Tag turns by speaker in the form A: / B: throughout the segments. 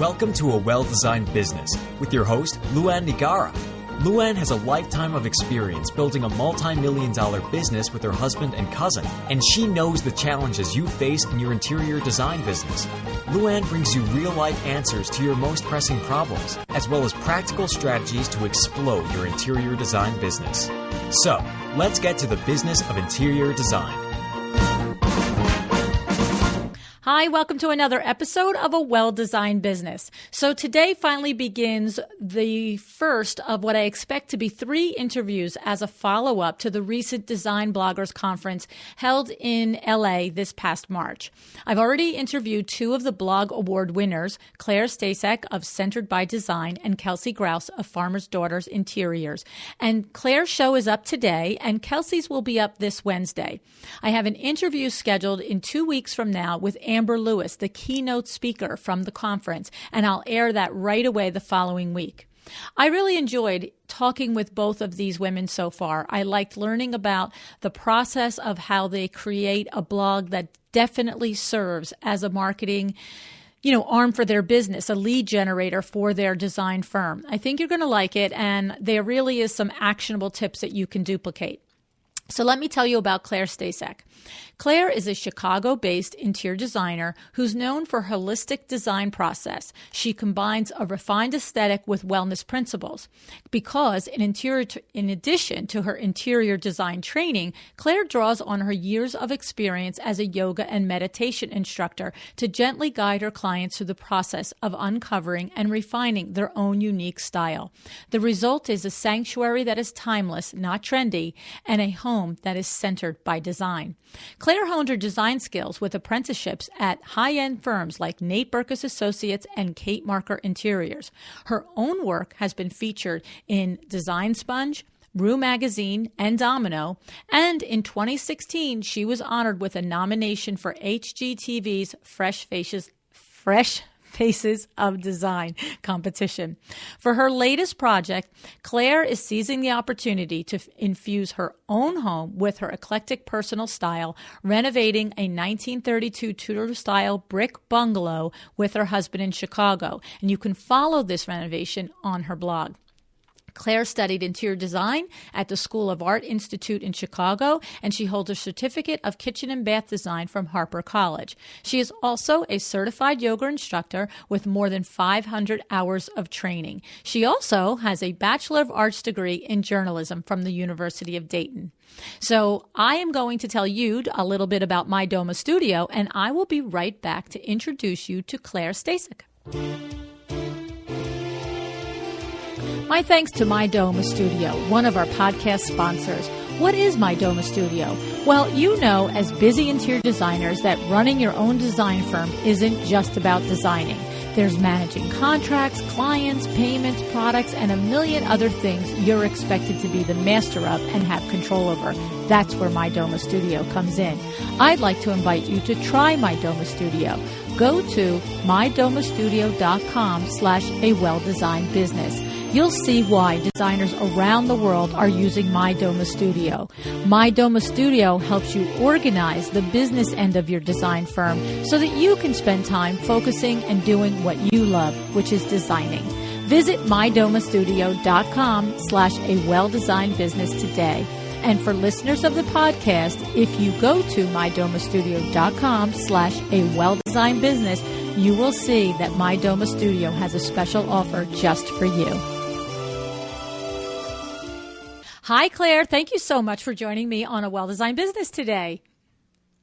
A: Welcome to A Well-Designed Business with your host, LuAnn. LuAnn has a lifetime of experience building a multi-million-dollar business with her husband and cousin, and she knows the challenges you face in your interior design business. LuAnn brings you real-life answers to your most pressing problems, as well as practical strategies to explode your interior design business. So, let's get to the business of interior design.
B: Hi, welcome to another episode of A Well-Designed Business. So today finally begins the first of what I expect to be 3 interviews as a follow-up to the recent Design Bloggers Conference held in LA this past March. I've already interviewed 2 of the blog award winners, Claire Staszak of Centered by Design and Kelsey Grouse of Farmer's Daughters Interiors. And Claire's show is up today and Kelsey's will be up this Wednesday. I have an interview scheduled in 2 weeks from now with Amber Lewis, the keynote speaker from the conference, and I'll air that right away the following week. I really enjoyed talking with both of these women so far. I liked learning about the process of how they create a blog that definitely serves as a marketing arm for their business, a lead generator for their design firm. I think you're going to like it, and there really is some actionable tips that you can duplicate. So let me tell you about Claire Staszak. Claire is a Chicago-based interior designer who's known for her holistic design process. She combines a refined aesthetic with wellness principles. Because in addition to her interior design training, Claire draws on her years of experience as a yoga and meditation instructor to gently guide her clients through the process of uncovering and refining their own unique style. The result is a sanctuary that is timeless, not trendy, and a home that is centered by design. Claire honed her design skills with apprenticeships at high-end firms like Nate Berkus Associates and Kate Marker Interiors. Her own work has been featured in Design Sponge, Rue Magazine, and Domino, and in 2016, she was honored with a nomination for HGTV's Fresh Faces of Design competition. For her latest project, Claire is seizing the opportunity to infuse her own home with her eclectic personal style, renovating a 1932 Tudor-style brick bungalow with her husband in Chicago. And you can follow this renovation on her blog. Claire studied interior design at the School of Art Institute in Chicago, and she holds a certificate of kitchen and bath design from Harper College. She is also a certified yoga instructor with more than 500 hours of training. She also has a Bachelor of Arts degree in journalism from the University of Dayton. So I am going to tell you a little bit about My Doma Studio, and I will be right back to introduce you to Claire Staszak. My thanks to My Doma Studio, one of our podcast sponsors. What is My Doma Studio? Well, you know, as busy interior designers, that running your own design firm isn't just about designing. There's managing contracts, clients, payments, products, and a million other things you're expected to be the master of and have control over. That's where My Doma Studio comes in. I'd like to invite you to try My Doma Studio. Go to mydomastudio.com/awelldesignedbusiness. You'll see why designers around the world are using My Doma Studio. My Doma Studio helps you organize the business end of your design firm so that you can spend time focusing and doing what you love, which is designing. Visit mydomastudio.com/awelldesignedbusiness today. And for listeners of the podcast, if you go to mydomastudio.com/awelldesignedbusiness, you will see that My Doma Studio has a special offer just for you. Hi, Claire. Thank you so much for joining me on A Well-Designed Business today.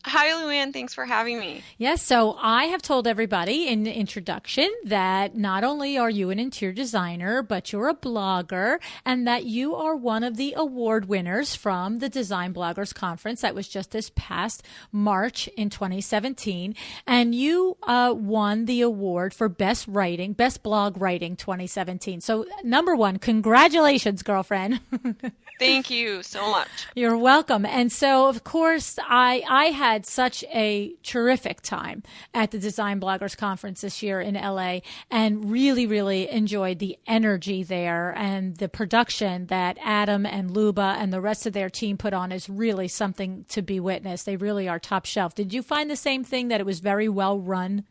C: Hi, LuAnn. Thanks for having me.
B: Yes, so I have told everybody in the introduction that not only are you an interior designer, but you're a blogger, and that you are one of the award winners from the Design Bloggers Conference that was just this past March in 2017. And you won the award for Best Blog Writing 2017. So, number one, congratulations, girlfriend.
C: Thank you so much.
B: You're welcome. And so, of course, I had such a terrific time at the Design Bloggers Conference this year in LA and really, really enjoyed the energy there, and the production that Adam and Luba and the rest of their team put on is really something to be witnessed. They really are top shelf. Did you find the same thing, that it was very well run?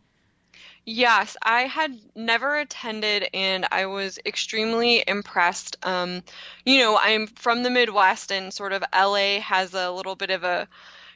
C: Yes, I had never attended and I was extremely impressed. I'm from the Midwest and sort of LA has a little bit of a,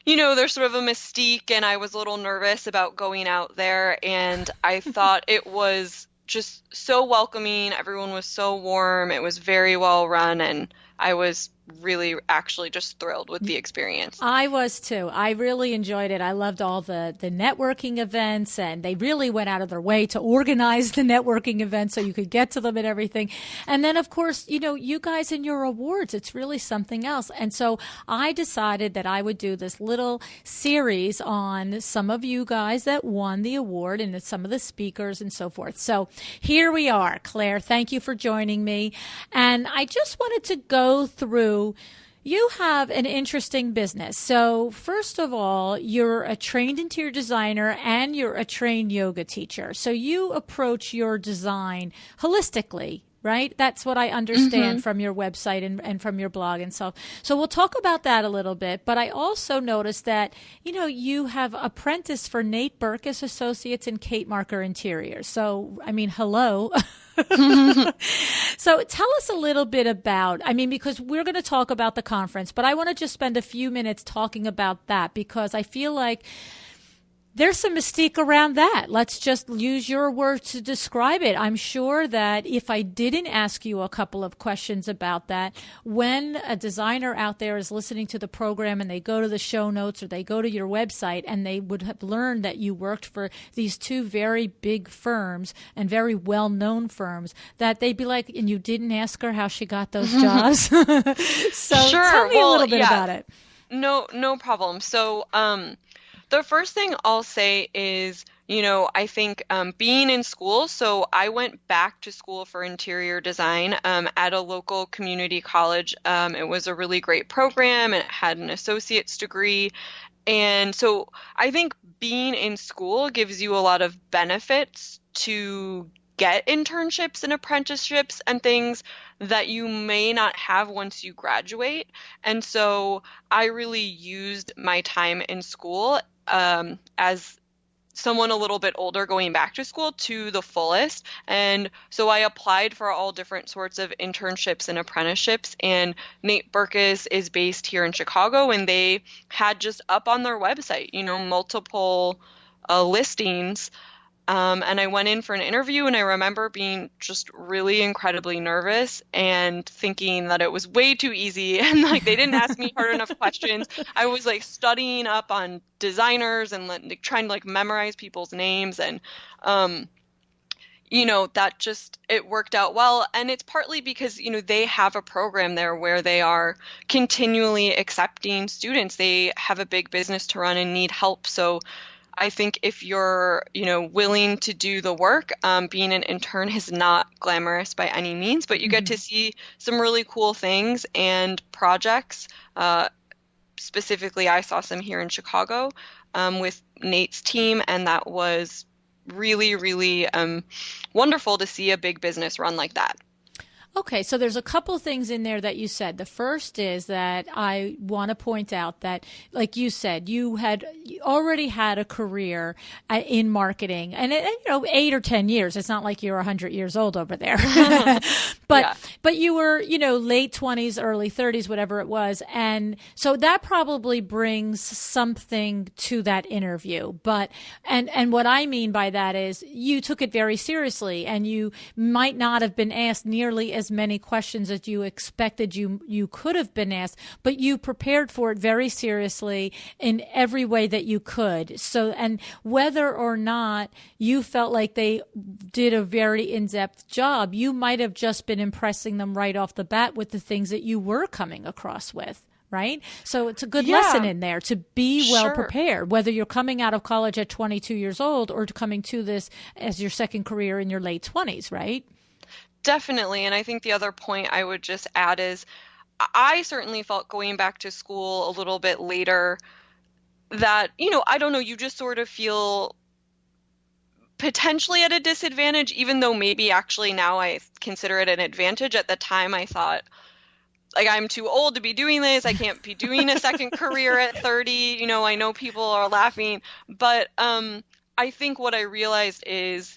C: there's sort of a mystique, and I was a little nervous about going out there, and I thought it was just so welcoming. Everyone was so warm. It was very well run, and I was really actually just thrilled with the experience.
B: I was too. I really enjoyed it. I loved all the networking events, and they really went out of their way to organize the networking events so you could get to them and everything. And then, of course, you guys and your awards, it's really something else. And so I decided that I would do this little series on some of you guys that won the award and some of the speakers and so forth. So here we are. Claire, thank you for joining me. And I just wanted to go through. You have an interesting business. So first of all, you're a trained interior designer and you're a trained yoga teacher. So you approach your design holistically, right? That's what I understand from your website and from your blog and so. So we'll talk about that a little bit. But I also noticed that, you have apprenticed for Nate Burkus Associates and Kate Marker Interiors. So, I mean, hello. So tell us a little bit about, because we're going to talk about the conference, but I want to just spend a few minutes talking about that because I feel like there's some mystique around that. Let's just use your words to describe it. I'm sure that if I didn't ask you a couple of questions about that, when a designer out there is listening to the program and they go to the show notes or they go to your website and they would have learned that you worked for these two very big firms and very well-known firms, that they'd be like, and you didn't ask her how she got those jobs? So
C: Sure.
B: tell me a little bit about it.
C: No problem. So, the first thing I'll say is, I think being in school, so I went back to school for interior design at a local community college. It was a really great program and it had an associate's degree. And so I think being in school gives you a lot of benefits to get internships and apprenticeships and things that you may not have once you graduate. And so I really used my time in school as someone a little bit older going back to school to the fullest. And so I applied for all different sorts of internships and apprenticeships. And Nate Burkus is based here in Chicago, and they had just up on their website, multiple listings. And I went in for an interview, and I remember being just really incredibly nervous and thinking that it was way too easy and like they didn't ask me hard enough questions. I was like studying up on designers and like trying to like memorize people's names, and that just, it worked out well. And it's partly because, they have a program there where they are continually accepting students. They have a big business to run and need help. So I think if you're, willing to do the work, being an intern is not glamorous by any means, but you get to see some really cool things and projects. Specifically, I saw some here in Chicago with Nate's team, and that was really, really wonderful to see a big business run like that.
B: Okay, so there's a couple things in there that you said. The first is that I want to point out that, like you said, you already had a career in marketing, and 8 or 10 years. It's not like you're 100 years old over there, but you were, late 20s, early 30s, whatever it was, and so that probably brings something to that interview. But and what I mean by that is you took it very seriously, and you might not have been asked nearly as many questions as you expected you could have been asked, but you prepared for it very seriously in every way that you could. So, and whether or not you felt like they did a very in-depth job, you might have just been impressing them right off the bat with the things that you were coming across with. Right? So it's a good lesson in there to be well prepared, whether you're coming out of college at 22 years old or coming to this as your second career in your late 20s, right?
C: Definitely. And I think the other point I would just add is I certainly felt going back to school a little bit later that, I don't know, you just sort of feel potentially at a disadvantage, even though maybe actually now I consider it an advantage. At the time I thought, like, I'm too old to be doing this. I can't be doing a second career at 30. I know people are laughing, but I think what I realized is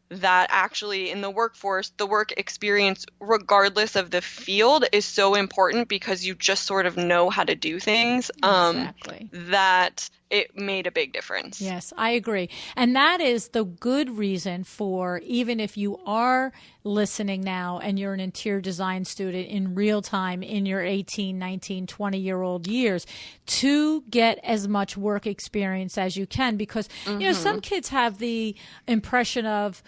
C: that actually in the workforce, the work experience, regardless of the field, is so important because you just sort of know how to do things.
B: Exactly.
C: That it made a big difference.
B: Yes, I agree. And that is the good reason for, even if you are listening now and you're an interior design student in real time in your 18, 19, 20-year-old years, to get as much work experience as you can. Because, you know, some kids have the impression of,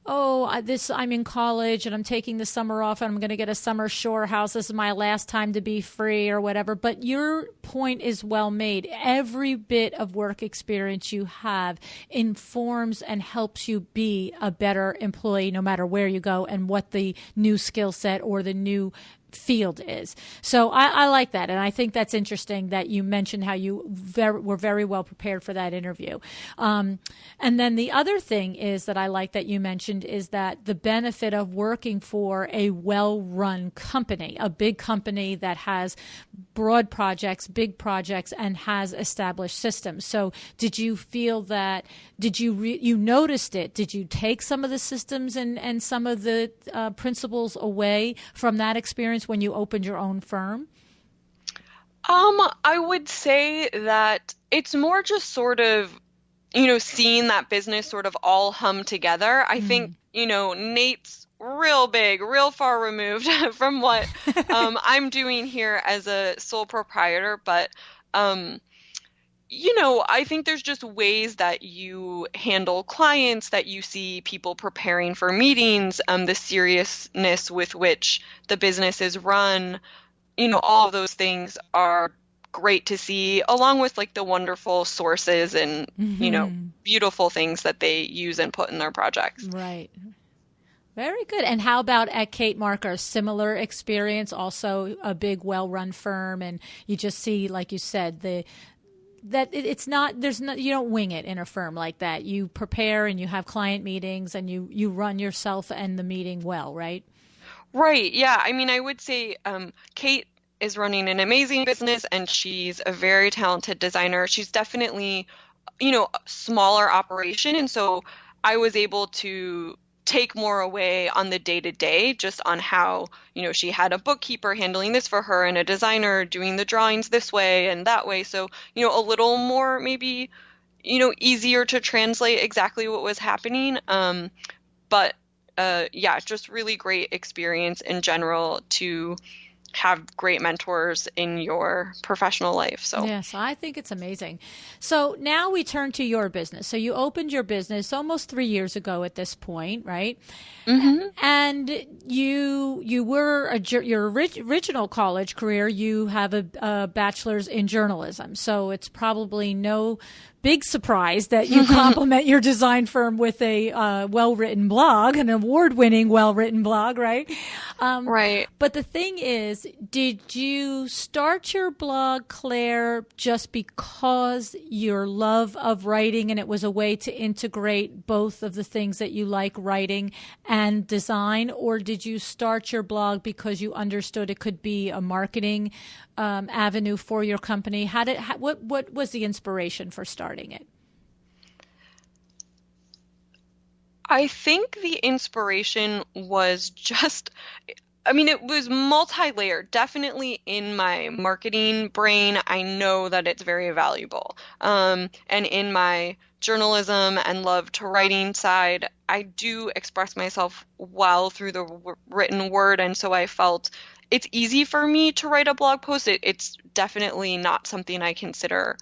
B: I'm in college and I'm taking the summer off and I'm going to get a summer shore house. This is my last time to be free or whatever. But your point is well made. Every bit of work experience you have informs and helps you be a better employee no matter where you go and what the new skill set or the new field is. So I like that. And I think that's interesting that you mentioned how you were very well prepared for that interview. And then the other thing is that I like that you mentioned is that the benefit of working for a well-run company, a big company that has broad projects, big projects, and has established systems. So did you feel that, you noticed it? Did you take some of the systems and some of the principles away from that experience when you opened your own firm?
C: I would say that it's more just sort of, you know, seeing that business sort of all hum together. I think, you know, Nate's real big, real far removed from what I'm doing here as a sole proprietor. But, you know, I think there's just ways that you handle clients, that you see people preparing for meetings, the seriousness with which the business is run, you know, all of those things are great to see, along with like the wonderful sources and, you know, beautiful things that they use and put in their projects.
B: Right. Very good. And how about at Kate Marker? Similar experience, also a big, well-run firm, and you just see, like you said, it's not, you don't wing it in a firm like that. You prepare and you have client meetings and you run yourself and the meeting well, right?
C: Right. Yeah. I mean, I would say Kate is running an amazing business and she's a very talented designer. She's definitely, you know, a smaller operation. And so I was able to take more away on the day-to-day, just on how, you know, she had a bookkeeper handling this for her and a designer doing the drawings this way and that way. So, you know, a little more maybe, you know, easier to translate exactly what was happening. But yeah, just really great experience in general to have great mentors in your professional life. So
B: yes, I think it's amazing. So now we turn to your business. So you opened your business almost 3 years ago at this point, right? And you were your original college career. You have a bachelor's in journalism, so it's probably no big surprise that you complement your design firm with a well-written blog, an award-winning well-written blog, right?
C: Right.
B: But the thing is, did you start your blog, Claire, just because your love of writing and it was a way to integrate both of the things that you like, writing and design? Or did you start your blog because you understood it could be a marketing avenue for your company? What was the inspiration for starting it?
C: I think the inspiration was just, I mean, it was multi-layered. Definitely in my marketing brain, I know that it's very valuable. And in my journalism and love to writing side, I do express myself well through the written word. And so I felt it's easy for me to write a blog post. It's definitely not something I consider,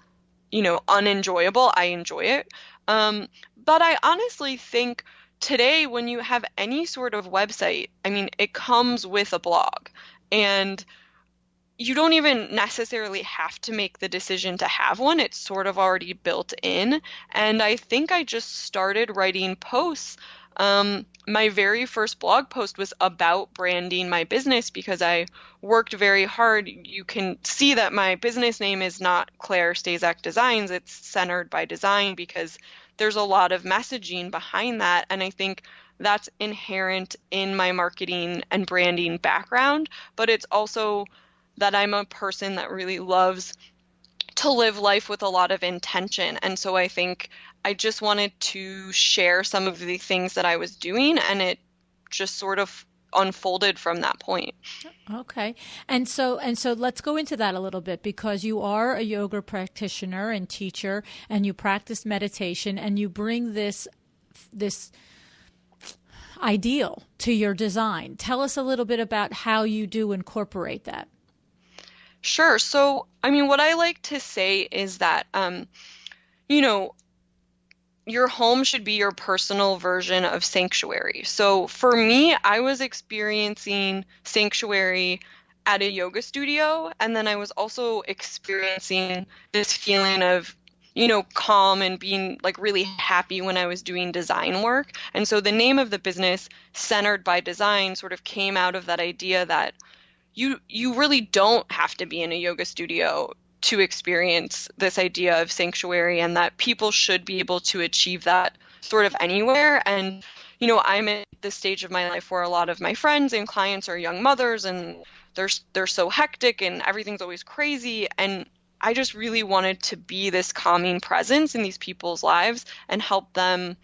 C: you know, unenjoyable. I enjoy it. But I honestly think today when you have any sort of website, I mean, it comes with a blog. And you don't even necessarily have to make the decision to have one. It's sort of already built in. And I think I just started writing posts. My very first blog post was about branding my business because I worked very hard. You can see that my business name is not Claire Staszak Designs. It's Centered by Design because there's a lot of messaging behind that. And I think that's inherent in my marketing and branding background. But it's also that I'm a person that really loves to live life with a lot of intention. And so I think I just wanted to share some of the things that I was doing, and it just sort of unfolded from that point.
B: Okay. And so let's go into that a little bit, because you are a yoga practitioner and teacher, and you practice meditation, and you bring this ideal to your design. Tell us a little bit about how you do incorporate that.
C: Sure. So, I mean, what I like to say is that, you know, your home should be your personal version of sanctuary. So for me, I was experiencing sanctuary at a yoga studio, and then I was also experiencing this feeling of, you know, calm and being like really happy when I was doing design work. And so the name of the business, Centered by Design, sort of came out of that idea that you really don't have to be in a yoga studio to experience this idea of sanctuary, and that people should be able to achieve that sort of anywhere. And, you know, I'm at this stage of my life where a lot of my friends and clients are young mothers, and they're so hectic and everything's always crazy. And I just really wanted to be this calming presence in these people's lives and help them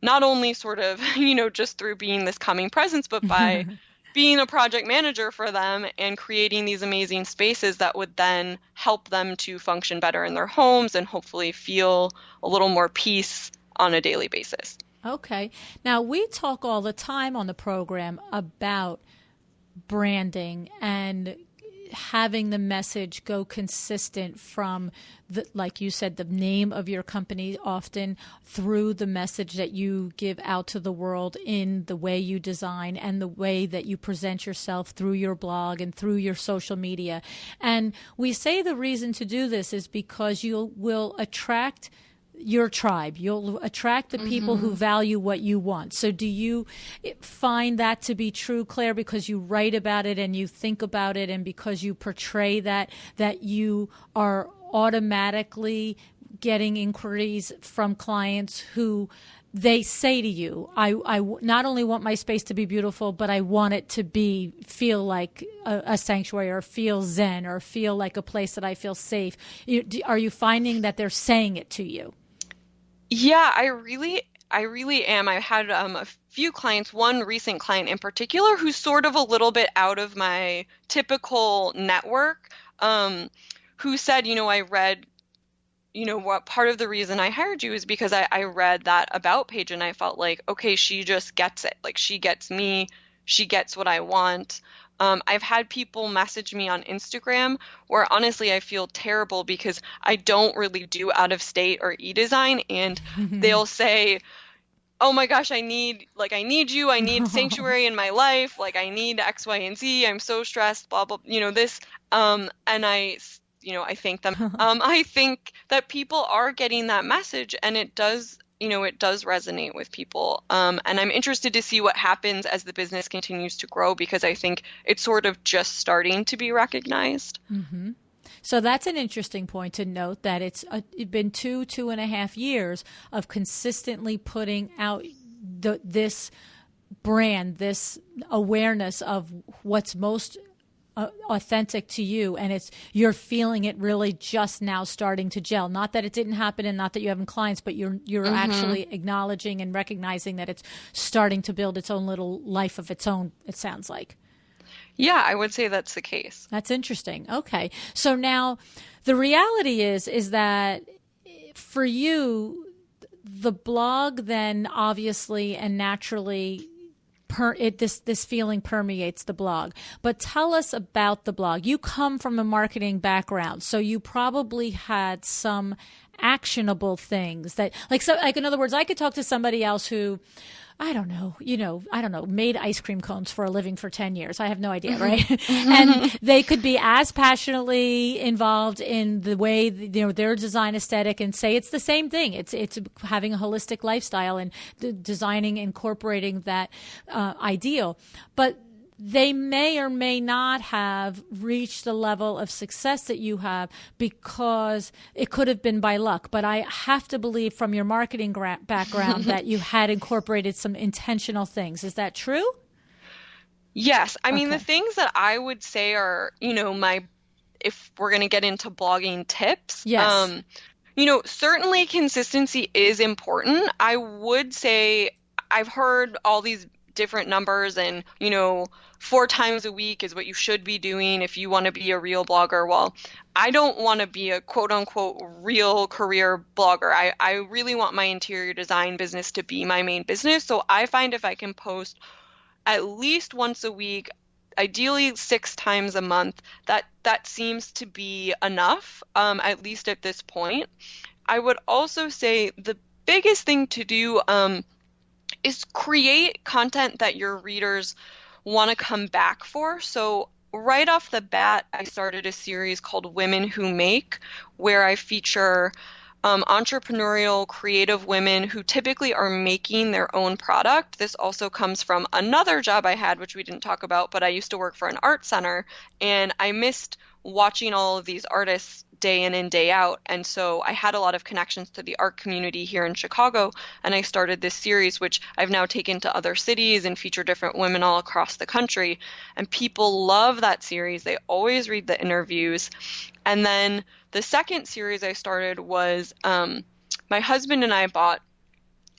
C: not only sort of, you know, just through being this calming presence, but by being a project manager for them and creating these amazing spaces that would then help them to function better in their homes and hopefully feel a little more peace on a daily basis.
B: Okay. Now, we talk all the time on the program about branding and having the message go consistent from the, like you said, the name of your company often through the message that you give out to the world in the way you design and the way that you present yourself through your blog and through your social media. And we say the reason to do this is because you will attract your tribe. You'll attract the people who value what you want. So do you find that to be true, Claire, because you write about it and you think about it, and because you portray that you are automatically getting inquiries from clients who they say to you, I not only want my space to be beautiful, but I want it to feel like a sanctuary, or feel zen, or feel like a place that I feel safe. Are you finding that they're saying it to you?
C: Yeah, I really am. I had a few clients, one recent client in particular, who's sort of a little bit out of my typical network, who said, you know, I read, you know, what part of the reason I hired you is because I read that about page, and I felt like, okay, she just gets it. Like, she gets me, she gets what I want. I've had people message me on Instagram where honestly I feel terrible because I don't really do out of state or e-design, and they'll say, oh my gosh, I need you, I need sanctuary in my life, like I need X, Y, and Z, I'm so stressed, blah, blah, you know, this, and I thank them. I think that people are getting that message, and it does resonate with people. And I'm interested to see what happens as the business continues to grow, because I think it's sort of just starting to be recognized.
B: Mm-hmm. So that's an interesting point to note, that it's been 2.5 years of consistently putting out this brand, this awareness of what's most authentic to you, and you're feeling it really just now starting to gel. Not that it didn't happen, and not that you haven't clients, but you're actually acknowledging and recognizing that it's starting to build its own little life of its own, it sounds like.
C: Yeah, I would say that's the case.
B: That's interesting. Okay. So now the reality is that for you, the blog then obviously and naturally this feeling permeates the blog. But tell us about the blog. You come from a marketing background, so you probably had some actionable things that, like in other words, I could talk to somebody else who, I don't know, made ice cream cones for a living for 10 years. I have no idea, right? And they could be as passionately involved in the way, their design aesthetic, and say it's the same thing. It's having a holistic lifestyle and designing, incorporating that ideal. But they may or may not have reached the level of success that you have, because it could have been by luck. But I have to believe from your marketing background that you had incorporated some intentional things. Is that true?
C: Yes. I mean, the things that I would say are, my if we're going to get into blogging tips,
B: yes.
C: Certainly consistency is important. I would say I've heard all these different numbers and, 4 times a week is what you should be doing if you want to be a real blogger. Well, I don't want to be a quote unquote real career blogger. I really want my interior design business to be my main business. So I find if I can post at least once a week, ideally 6 times a month, that seems to be enough, at least at this point. I would also say the biggest thing to do is create content that your readers want to come back for. So right off the bat, I started a series called Women Who Make, where I feature entrepreneurial, creative women who typically are making their own product. This also comes from another job I had, which we didn't talk about, but I used to work for an art center, and I missed watching all of these artists day in and day out. And so I had a lot of connections to the art community here in Chicago, and I started this series, which I've now taken to other cities and feature different women all across the country. And people love that series. They always read the interviews. And then the second series I started was my husband and I bought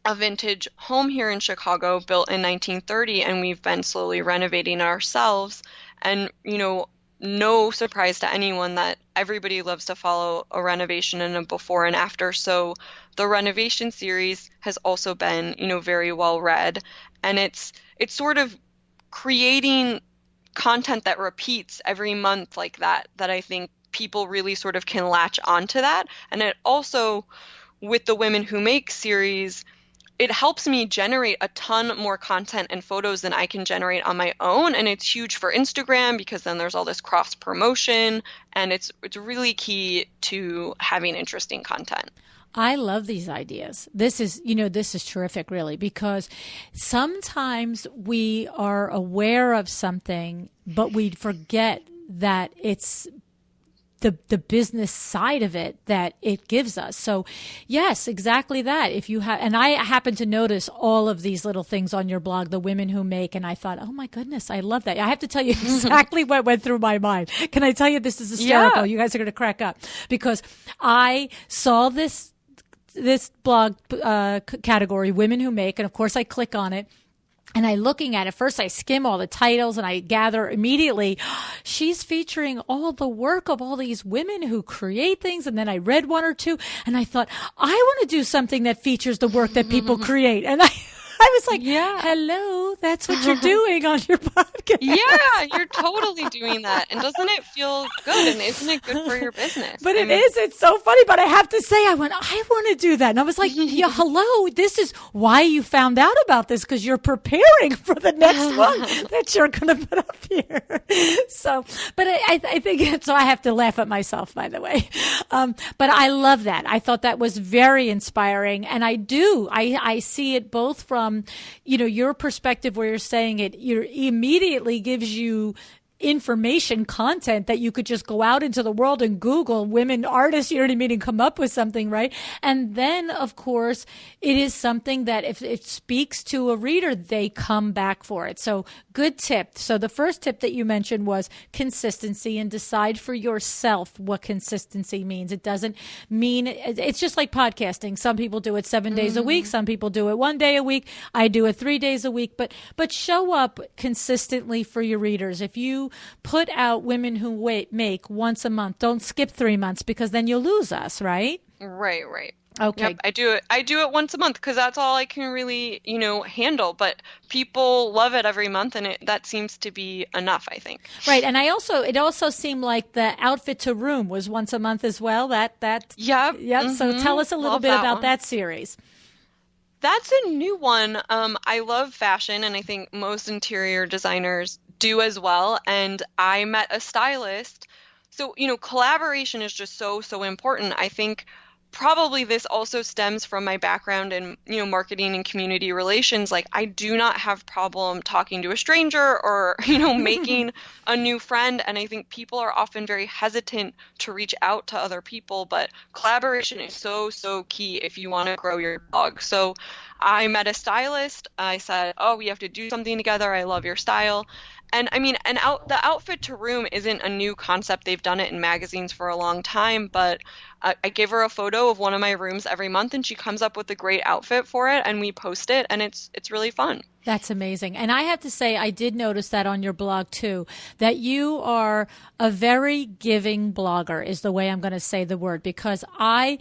C: a vintage home here in Chicago built in 1930, and we've been slowly renovating it ourselves. And, no surprise to anyone that everybody loves to follow a renovation and a before and after. So the renovation series has also been, very well read. And it's sort of creating content that repeats every month like that I think people really sort of can latch onto that. And it also, with the Women Who Make series, it helps me generate a ton more content and photos than I can generate on my own. And it's huge for Instagram because then there's all this cross promotion, and it's really key to having interesting content.
B: I love these ideas. This is terrific, really, because sometimes we are aware of something, but we forget that it's the business side of it that it gives us. So yes, exactly that. If you have, and I happen to notice all of these little things on your blog, the Women Who Make, and I thought, oh my goodness, I love that. I have to tell you exactly what went through my mind. Can I tell you, this is hysterical? Yeah. You guys are going to crack up because I saw this blog category, Women Who Make, and of course I click on it. And looking at it, first I skim all the titles and I gather immediately, she's featuring all the work of all these women who create things. And then I read one or two and I thought, I want to do something that features the work that people create. And I was like, hello, that's what you're doing on your podcast.
C: Yeah, you're totally doing that. And doesn't it feel good? And isn't it good for your business?
B: But it's so funny. But I have to say, I want to do that. And I was like, yeah, hello, this is why you found out about this, because you're preparing for the next one that you're going to put up here. So, but I think, so I have to laugh at myself, by the way. But I love that. I thought that was very inspiring. And I see it both from, your perspective where you're saying it immediately gives you information content that you could just go out into the world and Google women artists, and come up with something, right? And then, of course, it is something that if it speaks to a reader, they come back for it. So good tip. So the first tip that you mentioned was consistency, and decide for yourself what consistency means. It doesn't mean, it's just like podcasting. Some people do it 7 days a week. Some people do it 1 day a week. I do it 3 days a week, but show up consistently for your readers. If you put out Women Who Make once a month, don't skip 3 months, because then you'll lose us, right?
C: Right.
B: Okay.
C: Yep, I do it once a month because that's all I can really, handle. But people love it every month, and that seems to be enough, I think.
B: Right, and it also seemed like the Outfit to Room was once a month as well. Yep. Mm-hmm. So tell us a little bit about that series.
C: That's a new one. I love fashion, and I think most interior designers do as well. And I met a stylist. So, collaboration is just so, so important. I think probably this also stems from my background in, marketing and community relations. Like, I do not have problem talking to a stranger or, making a new friend. And I think people are often very hesitant to reach out to other people, but collaboration is so, so key if you want to grow your blog. So I met a stylist. I said, we have to do something together. I love your style. And I mean, the outfit to room isn't a new concept. They've done it in magazines for a long time, but I give her a photo of one of my rooms every month and she comes up with a great outfit for it and we post it and it's really fun.
B: That's amazing. And I have to say, I did notice that on your blog too, that you are a very giving blogger is the way I'm going to say the word, because I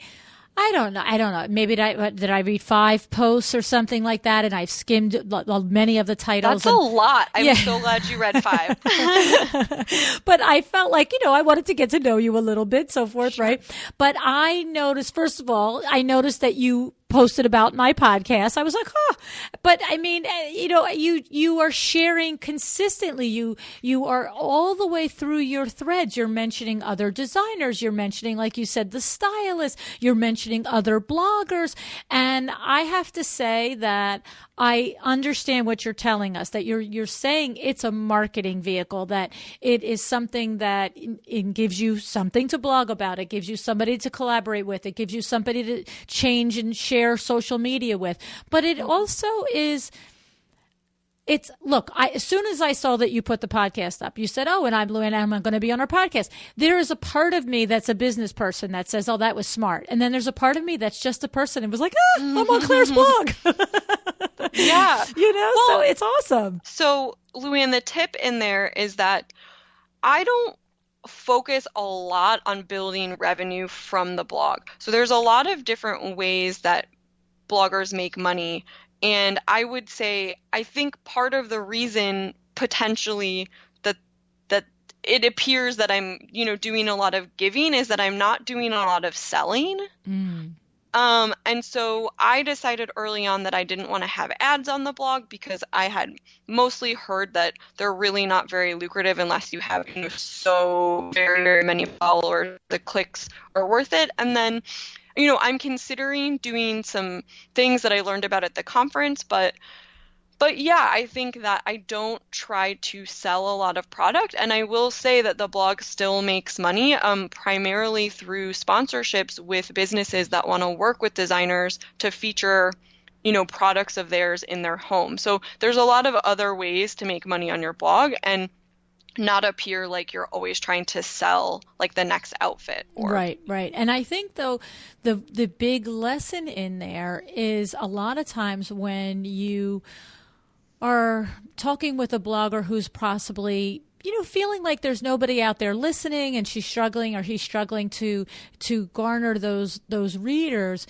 B: don't know. Maybe did I read 5 posts or something like that, and I've skimmed many of the titles.
C: That's a lot. I'm so glad you read 5.
B: But I felt like, I wanted to get to know you a little bit, so forth,
C: Sure.
B: right? But I noticed, first of all, that you posted about my podcast. I was like, but I mean, you are sharing consistently. You are all the way through your threads. You're mentioning other designers. You're mentioning, like you said, the stylist. You're mentioning other bloggers. And I have to say that I understand what you're telling us, that you're saying it's a marketing vehicle, that it is something that it gives you something to blog about. It gives you somebody to collaborate with. It gives you somebody to change and share social media with. But it also is, as soon as I saw that you put the podcast up, you said, and I'm LuAnn, and I'm going to be on our podcast. There is a part of me that's a business person that says, that was smart. And then there's a part of me that's just a person and was like, I'm on Claire's blog.
C: Yeah.
B: So it's awesome.
C: So LuAnn, the tip in there is that I don't focus a lot on building revenue from the blog. So there's a lot of different ways that bloggers make money. And I would say, I think part of the reason potentially that it appears that I'm, doing a lot of giving is that I'm not doing a lot of selling. And so I decided early on that I didn't want to have ads on the blog because I had mostly heard that they're really not very lucrative unless you have so very, very many followers. The clicks are worth it. And then, I'm considering doing some things that I learned about at the conference, but yeah, I think that I don't try to sell a lot of product. And I will say that the blog still makes money, primarily through sponsorships with businesses that want to work with designers to feature, products of theirs in their home. So there's a lot of other ways to make money on your blog and not appear like you're always trying to sell like the next outfit.
B: Right. And I think though the big lesson in there is a lot of times when you are talking with a blogger who's possibly, feeling like there's nobody out there listening and she's struggling or he's struggling to garner those readers,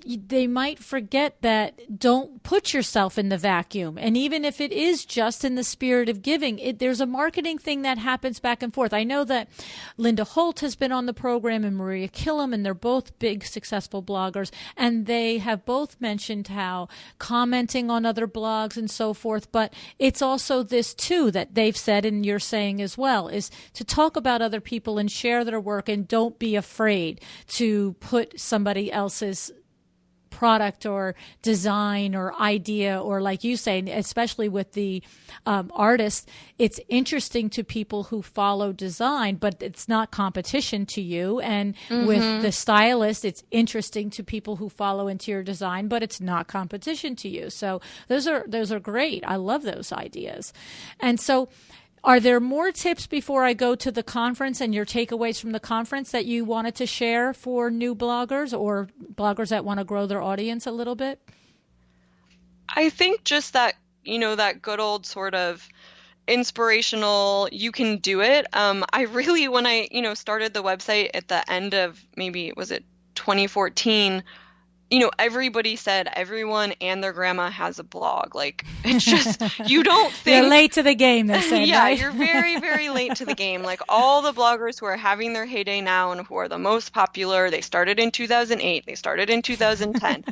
B: they might forget that don't put yourself in the vacuum. And even if it is just in the spirit of giving, there's a marketing thing that happens back and forth. I know that Linda Holt has been on the program and Maria Killam, and they're both big, successful bloggers. And they have both mentioned how commenting on other blogs and so forth. But it's also this, too, that they've said, and you're saying as well, is to talk about other people and share their work and don't be afraid to put somebody else's product or design or idea, or like you say, especially with the artists, it's interesting to people who follow design, but it's not competition to you. And with the stylist, it's interesting to people who follow interior design, but it's not competition to you. So those are great. I love those ideas. And so are there more tips before I go to the conference and your takeaways from the conference that you wanted to share for new bloggers or bloggers that want to grow their audience a little bit?
C: I think just that, that good old sort of inspirational, you can do it. I really, when I, started the website at the end of maybe, was it 2014, everybody said everyone and their grandma has a blog. Like, it's just, you don't think.
B: You're late to the game, they said.
C: Yeah,
B: right?
C: You're very, very late to the game. Like, all the bloggers who are having their heyday now and who are the most popular, they started in 2008, they started in 2010,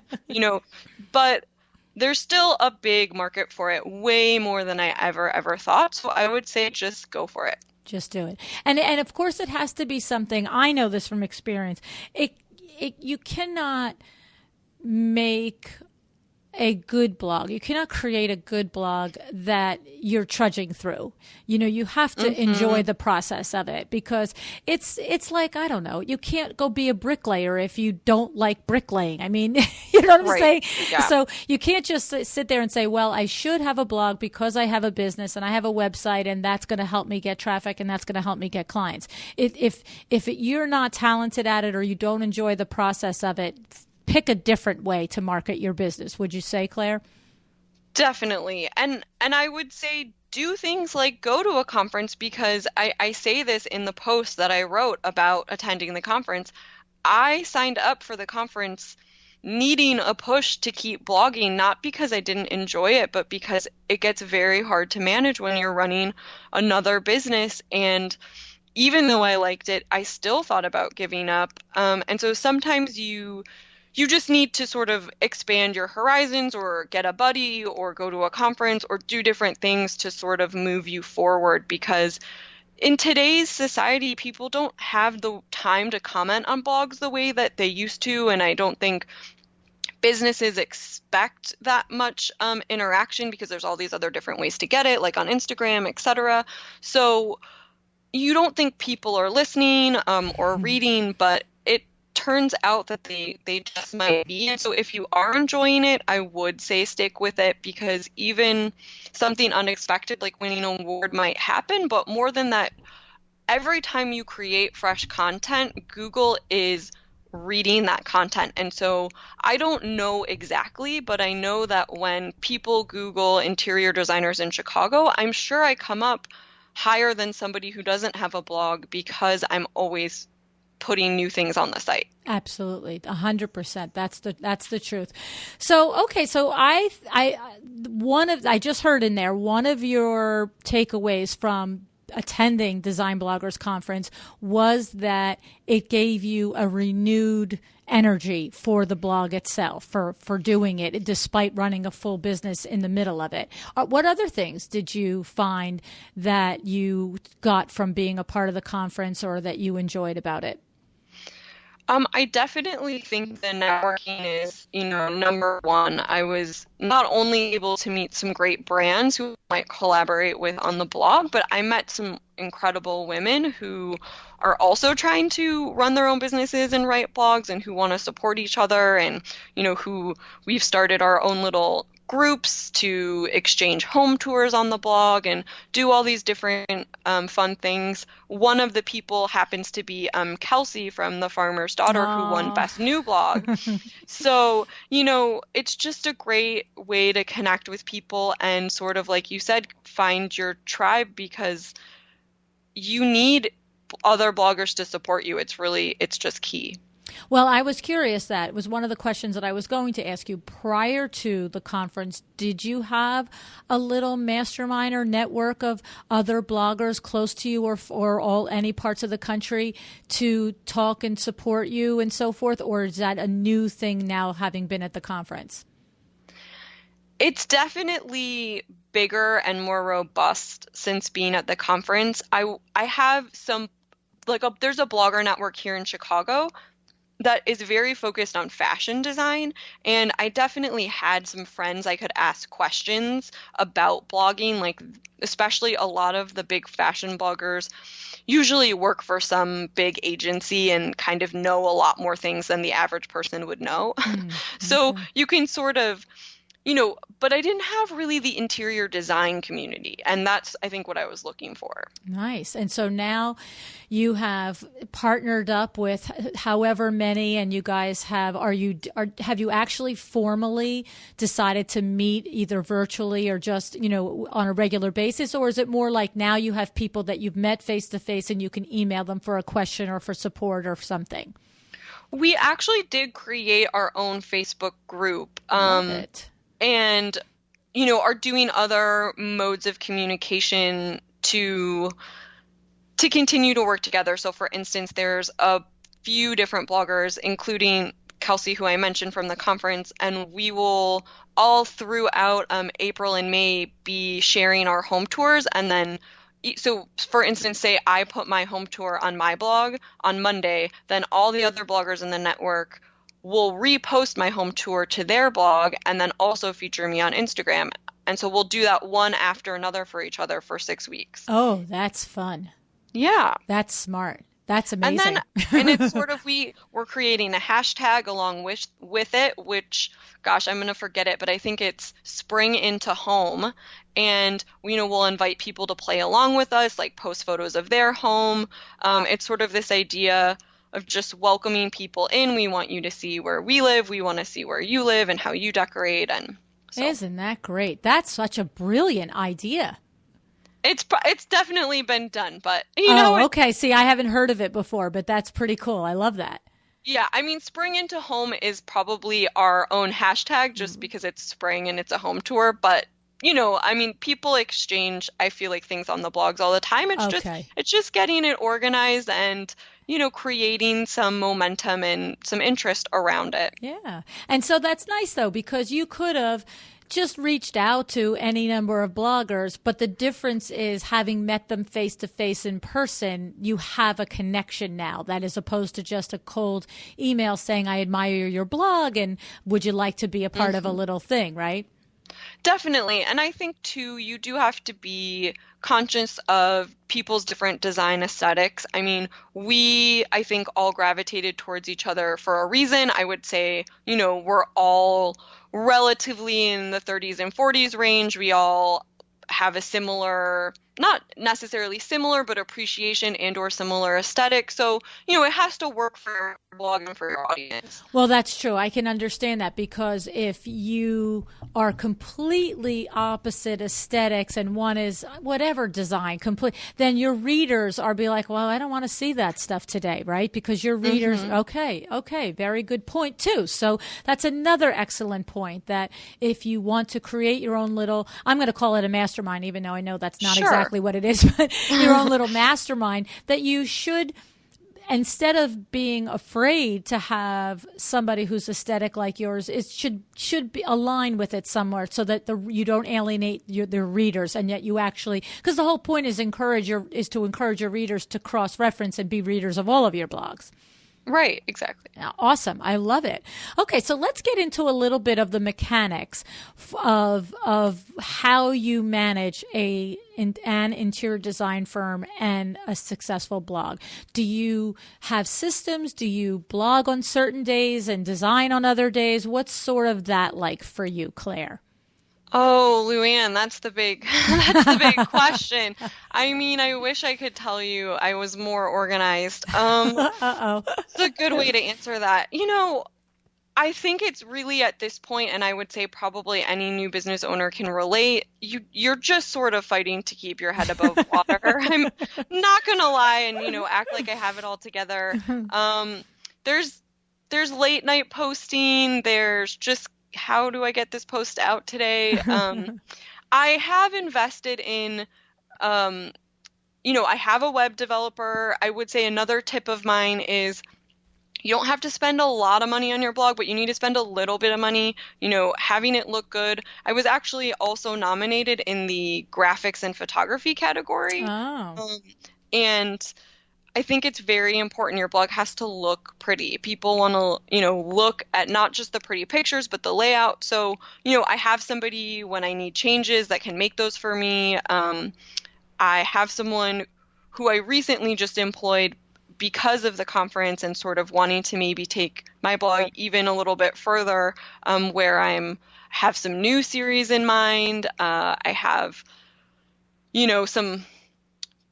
C: but there's still a big market for it, way more than I ever thought. So I would say just go for it.
B: Just do it. And of course, it has to be something, I know this from experience. You cannot make a good blog. You cannot create a good blog that you're trudging through. You have to enjoy the process of it, because it's like, I don't know, you can't go be a bricklayer if you don't like bricklaying. I mean, you know what I'm saying?
C: Yeah.
B: So you can't just sit there and say, well, I should have a blog because I have a business and I have a website, and that's going to help me get traffic and that's going to help me get clients. If you're not talented at it, or you don't enjoy the process of it, pick a different way to market your business. Would you say, Claire?
C: Definitely. And I would say do things like go to a conference, because I say this in the post that I wrote about attending the conference. I signed up for the conference needing a push to keep blogging, not because I didn't enjoy it, but because it gets very hard to manage when you're running another business. And even though I liked it, I still thought about giving up. And so sometimes you just need to sort of expand your horizons, or get a buddy, or go to a conference, or do different things to sort of move you forward, because in today's society, people don't have the time to comment on blogs the way that they used to, and I don't think businesses expect that much interaction, because there's all these other different ways to get it, like on Instagram, etc. So you don't think people are listening or reading, but it turns out that they just might be. And so if you are enjoying it, I would say stick with it, because even something unexpected like winning an award might happen. But more than that, every time you create fresh content, Google is reading that content. And so I don't know exactly, but I know that when people Google interior designers in Chicago, I'm sure I come up higher than somebody who doesn't have a blog, because I'm always putting new things on the site.
B: Absolutely. 100%. That's the truth. So, okay. So I just heard in there, one of your takeaways from attending Design Bloggers Conference was that it gave you a renewed energy for the blog itself, for doing it, despite running a full business in the middle of it. What other things did you find that you got from being a part of the conference, or that you enjoyed about it?
C: I definitely think the networking is, number one. I was not only able to meet some great brands who I might collaborate with on the blog, but I met some incredible women who are also trying to run their own businesses and write blogs, and who want to support each other, and, who we've started our own little groups to exchange home tours on the blog and do all these different fun things. One of the people happens to be Kelsey from The Farmer's Daughter, who won Best New Blog. So, it's just a great way to connect with people and sort of, like you said, find your tribe, because you need other bloggers to support you. It's just key.
B: Well, I was curious. That was one of the questions that I was going to ask you prior to the conference. Did you have a little mastermind or network of other bloggers close to you, or any parts of the country, to talk and support you and so forth? Or is that a new thing now, having been at the conference?
C: It's definitely bigger and more robust since being at the conference. I have some, there's a blogger network here in Chicago that is very focused on fashion design. And I definitely had some friends I could ask questions about blogging, especially a lot of the big fashion bloggers usually work for some big agency and kind of know a lot more things than the average person would know. So you can sort of, but I didn't have really the interior design community. And that's, I think, what I was looking for. Nice.
B: And so now you have partnered up with however many, and you guys have you actually formally decided to meet either virtually or just, on a regular basis? Or is it more like now you have people that you've met face to face and you can email them for a question or for support or something?
C: We actually did create our own Facebook group.
B: Love it.
C: And, are doing other modes of communication to continue to work together. So, for instance, there's a few different bloggers, including Kelsey, who I mentioned from the conference, and we will all throughout April and May be sharing our home tours. And then, so for instance, say I put my home tour on my blog on Monday, then all the other bloggers in the network will repost my home tour to their blog and then also feature me on Instagram. And so we'll do that one after another for each other for 6 weeks.
B: Oh, that's fun.
C: Yeah.
B: That's smart. That's amazing.
C: And it's sort of, we're creating a hashtag along with it, which, gosh, I'm going to forget it, but I think it's Spring into Home. And, we'll invite people to play along with us, like post photos of their home. It's sort of this idea of just welcoming people in. We want you to see where we live. We want to see where you live and how you decorate. And so.
B: Isn't that great? That's such a brilliant idea.
C: It's definitely been done, but
B: okay. See, I haven't heard of it before, but that's pretty cool. I love that.
C: Yeah, I mean, Spring into Home is probably our own hashtag just because it's spring and it's a home tour. But people exchange, I feel like, things on the blogs all the time. It's just getting it organized and creating some momentum and some interest around it.
B: Yeah, and so that's nice though, because you could have just reached out to any number of bloggers, but the difference is having met them face to face in person, you have a connection now, that is opposed to just a cold email saying, I admire your blog and would you like to be a part of a little thing, right?
C: Definitely. And I think too, you do have to be conscious of people's different design aesthetics. I mean, I think all gravitated towards each other for a reason. I would say, we're all relatively in the 30s and 40s range. We all have a similar, not necessarily similar, but appreciation and or similar aesthetic. So, it has to work for your blog and for your audience.
B: Well, that's true. I can understand that, because if you are completely opposite aesthetics and one is whatever design, then your readers are be like, well, I don't want to see that stuff today, right? Because your readers, okay, very good point too. So that's another excellent point, that if you want to create your own little, I'm going to call it a mastermind, even though I know that's not exactly what it is, but your own little mastermind, that you should, instead of being afraid to have somebody who's aesthetic like yours, it should be align with it somewhere, so that you don't alienate the readers, and yet you actually, because the whole point is to encourage your readers to cross-reference and be readers of all of your blogs.
C: Right, exactly.
B: Awesome. I love it. Okay, so let's get into a little bit of the mechanics of how you manage an interior design firm and a successful blog. Do you have systems? Do you blog on certain days and design on other days? What's sort of that like for you, Claire?
C: Oh, LuAnn, that's the big question. I mean, I wish I could tell you I was more organized. It's a good way to answer that. I think it's really at this point, and I would say probably any new business owner can relate, you're just sort of fighting to keep your head above water. I'm not going to lie and, act like I have it all together. There's late night posting. There's just, how do I get this post out today? I have invested in, I have a web developer. I would say another tip of mine is you don't have to spend a lot of money on your blog, but you need to spend a little bit of money, having it look good. I was actually also nominated in the graphics and photography category.
B: Oh.
C: And I think it's very important. Your blog has to look pretty. People want to, look at not just the pretty pictures, but the layout. So, I have somebody when I need changes that can make those for me. I have someone who I recently just employed because of the conference and sort of wanting to maybe take my blog even a little bit further, where have some new series in mind. I have,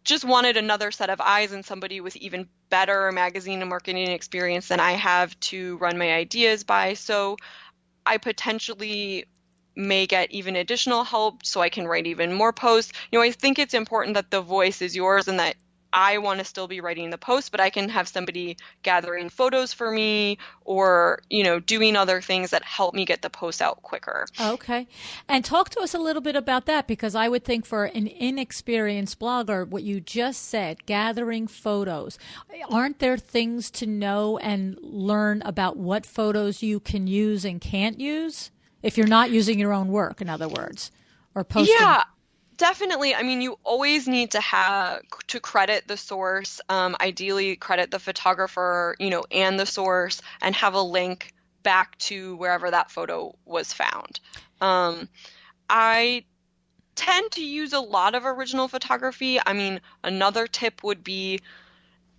C: just wanted another set of eyes and somebody with even better magazine and marketing experience than I have to run my ideas by. So I potentially may get even additional help so I can write even more posts. I think it's important that the voice is yours and that I want to still be writing the post, but I can have somebody gathering photos for me or, doing other things that help me get the post out quicker.
B: Okay. And talk to us a little bit about that, because I would think for an inexperienced blogger, what you just said, gathering photos, aren't there things to know and learn about what photos you can use and can't use? If you're not using your own work, in other words, or posting.
C: Yeah. Definitely. I mean, you always need to credit the source, ideally credit the photographer, and the source, and have a link back to wherever that photo was found. I tend to use a lot of original photography. I mean, another tip would be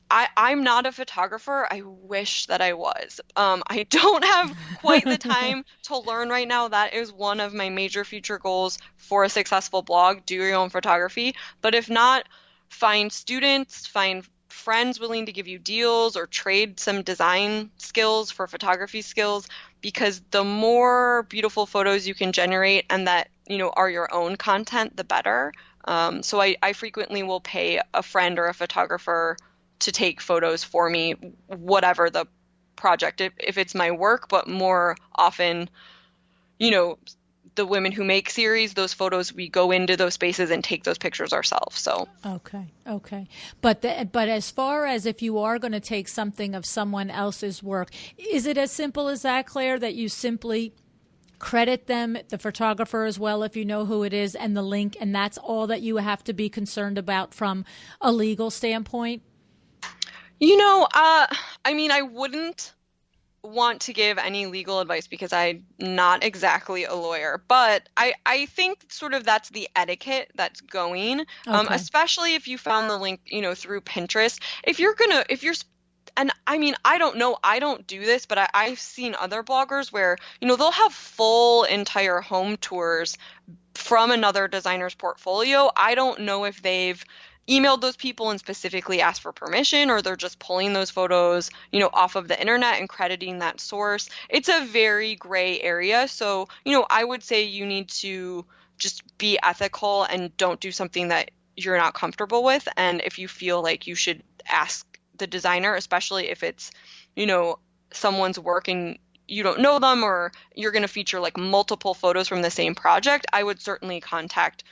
C: I'm not a photographer. I wish that I was. I don't have quite the time to learn right now. That is one of my major future goals for a successful blog, do your own photography. But if not, find students, find friends willing to give you deals or trade some design skills for photography skills, because the more beautiful photos you can generate and that, are your own content, the better. So I frequently will pay a friend or a photographer to take photos for me, whatever the project, if it's my work, but more often, the Women Who Make series, those photos, we go into those spaces and take those pictures ourselves. So
B: okay. But as far as if you are going to take something of someone else's work, is it as simple as that, Claire, that you simply credit them, the photographer as well, if you know who it is, and the link, and that's all that you have to be concerned about from a legal standpoint?
C: I wouldn't want to give any legal advice because I'm not exactly a lawyer, but I think sort of that's the etiquette that's going, especially if you found the link, through Pinterest. And I don't know, I don't do this, but I've seen other bloggers where, they'll have full entire home tours from another designer's portfolio. I don't know if they've emailed those people and specifically asked for permission, or they're just pulling those photos, off of the internet and crediting that source. It's a very gray area. So, I would say you need to just be ethical and don't do something that you're not comfortable with. And if you feel like you should ask the designer, especially if it's, someone's work and you don't know them, or you're going to feature like multiple photos from the same project, I would certainly contact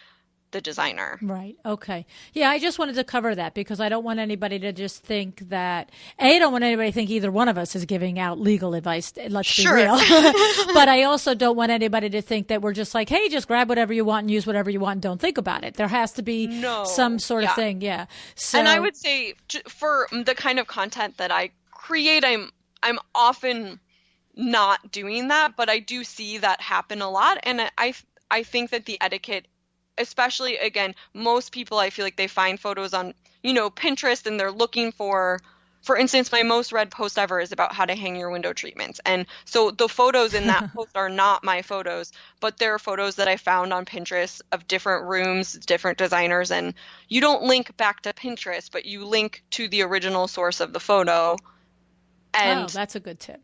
C: the designer.
B: Right. Okay. Yeah, I just wanted to cover that because I don't want anybody to just think that, I don't want anybody to think either one of us is giving out legal advice. Let's be real. But I also don't want anybody to think that we're just like, hey, just grab whatever you want and use whatever you want and don't think about it. There has to be some sort of thing. Yeah. So,
C: and I would say for the kind of content that I create, I'm often not doing that, but I do see that happen a lot. And I think that the etiquette, especially, again, most people, I feel like they find photos on, Pinterest, and they're looking for instance, my most read post ever is about how to hang your window treatments. And so the photos in that post are not my photos, but they're photos that I found on Pinterest of different rooms, different designers. And you don't link back to Pinterest, but you link to the original source of the photo. And
B: that's a good tip.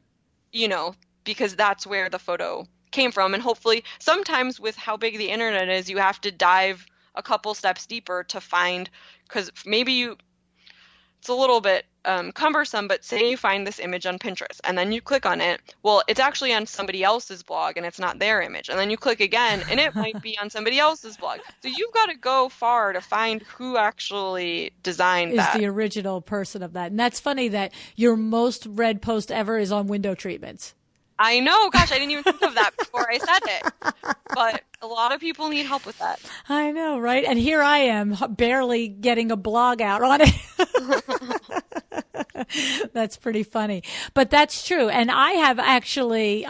C: Because that's where the photo came from. And hopefully sometimes with how big the internet is, you have to dive a couple steps deeper to find, because maybe it's a little bit cumbersome, but say you find this image on Pinterest and then you click on it. Well, it's actually on somebody else's blog and it's not their image. And then you click again and it might be on somebody else's blog. So you've got to go far to find who actually designed that.
B: Is the original person of that. And that's funny that your most read post ever is on window treatments.
C: I know. Gosh, I didn't even think of that before I said it. But a lot of people need help with that.
B: I know, right? And here I am barely getting a blog out on it. That's pretty funny. But that's true. And I have actually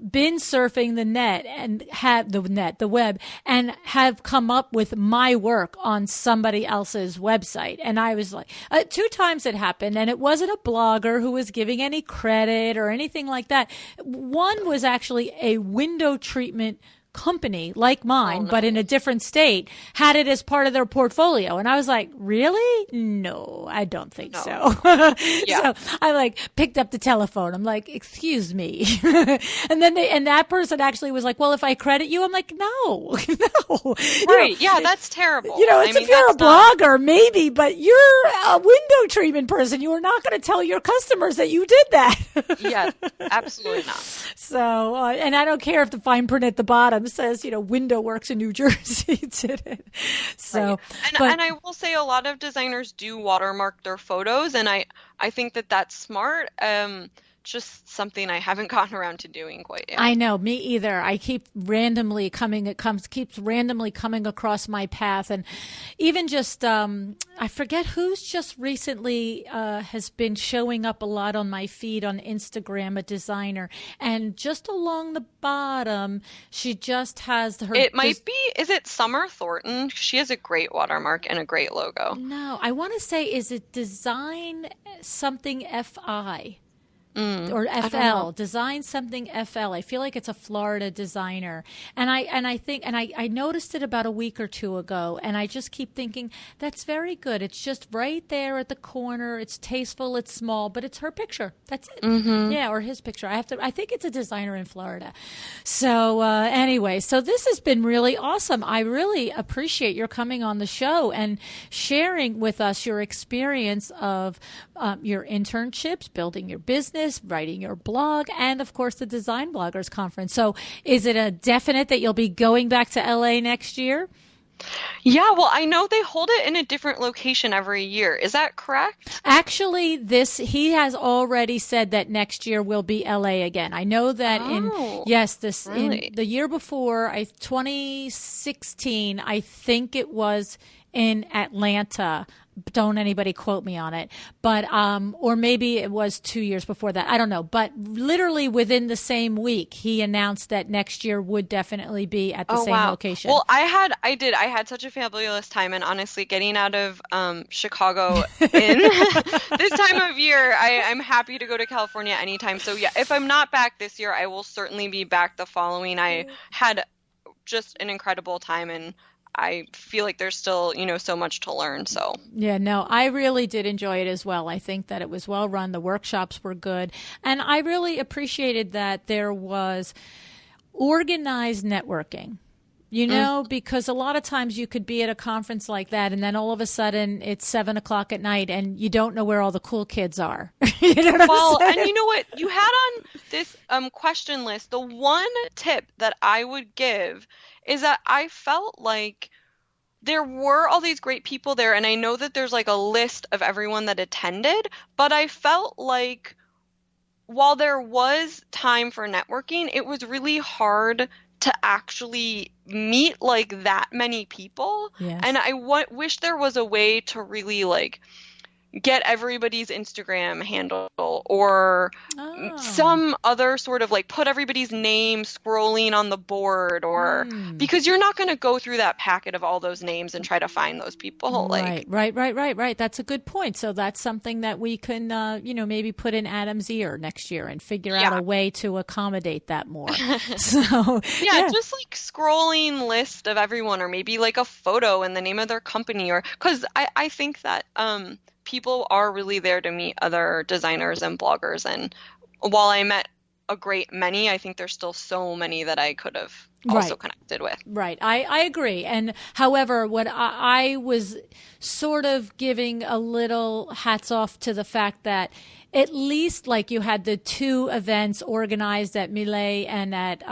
B: been surfing the net and the web, and have come up with my work on somebody else's website. And I was like, 2 times it happened, and it wasn't a blogger who was giving any credit or anything like that. One was actually a window treatment company like mine, but in a different state, had it as part of their portfolio. And I was like, really? No, I don't think so. So I picked up the telephone. I'm like, excuse me. And then that person actually was like, well, if I credit you, I'm like, no.
C: Right. That's terrible.
B: If you're a blogger, maybe, but you're a window treatment person. You are not going to tell your customers that you did that.
C: Yeah, absolutely not.
B: So, and I don't care if the fine print at the bottom says, Window Works in New Jersey did it. So,
C: right. And I will say a lot of designers do watermark their photos, and I think that that's smart. just something I haven't gotten around to doing quite yet.
B: I know, me either. I keeps randomly coming across my path, and even just I forget who's just recently has been showing up a lot on my feed on Instagram, a designer, and just along the bottom, she just has her.
C: It might be. Is it Summer Thornton? She has a great watermark and a great logo.
B: No, I want to say, is it Design something FI? Or FL, Design something FL. I feel like it's a Florida designer. And I noticed it about a week or two ago, and I just keep thinking, that's very good. It's just right there at the corner. It's tasteful, it's small, but it's her picture. That's it. Yeah, or his picture. I think it's a designer in Florida. So anyway, so this has been really awesome. I really appreciate your coming on the show and sharing with us your experience of your internships, building your business, writing your blog, and of course the Design Bloggers Conference. So is it a definite that you'll be going back to LA next year?
C: Yeah, well, I know they hold it in a different location every year. Is that correct?
B: Actually, he has already said that next year will be LA again. I know that in the year before, 2016, I think it was in Atlanta. Don't anybody quote me on it, but or maybe it was 2 years before that. I don't know, but literally within the same week, he announced that next year would definitely be at the same location.
C: Well, I had such a fabulous time, and honestly, getting out of Chicago in this time of year, I'm happy to go to California anytime. So yeah, if I'm not back this year, I will certainly be back the following. I had just an incredible time, and I feel like there's still, so much to learn. So
B: yeah, no, I really did enjoy it as well. I think that it was well run. The workshops were good. And I really appreciated that there was organized networking, because a lot of times you could be at a conference like that, and then all of a sudden it's 7:00 at night and you don't know where all the cool kids are. You know what I'm saying?
C: And you know what? You had on this question list, the one tip that I would give is that I felt like there were all these great people there, and I know that there's like a list of everyone that attended, but I felt like while there was time for networking, it was really hard to actually meet like that many people.
B: Yes.
C: And I wish there was a way to really like get everybody's Instagram handle or some other sort of like put everybody's name scrolling on the board, or because you're not going to go through that packet of all those names and try to find those people.
B: Right. That's a good point. So that's something that we can, maybe put in Adam's ear next year and figure out a way to accommodate that more. So
C: just like scrolling list of everyone, or maybe like a photo and the name of their company, or because I think that, people are really there to meet other designers and bloggers. And while I met a great many, I think there's still so many that I could have also connected with.
B: Right. I agree. And however, what I was sort of giving a little hats off to the fact that at least like you had the two events organized at Millet and at,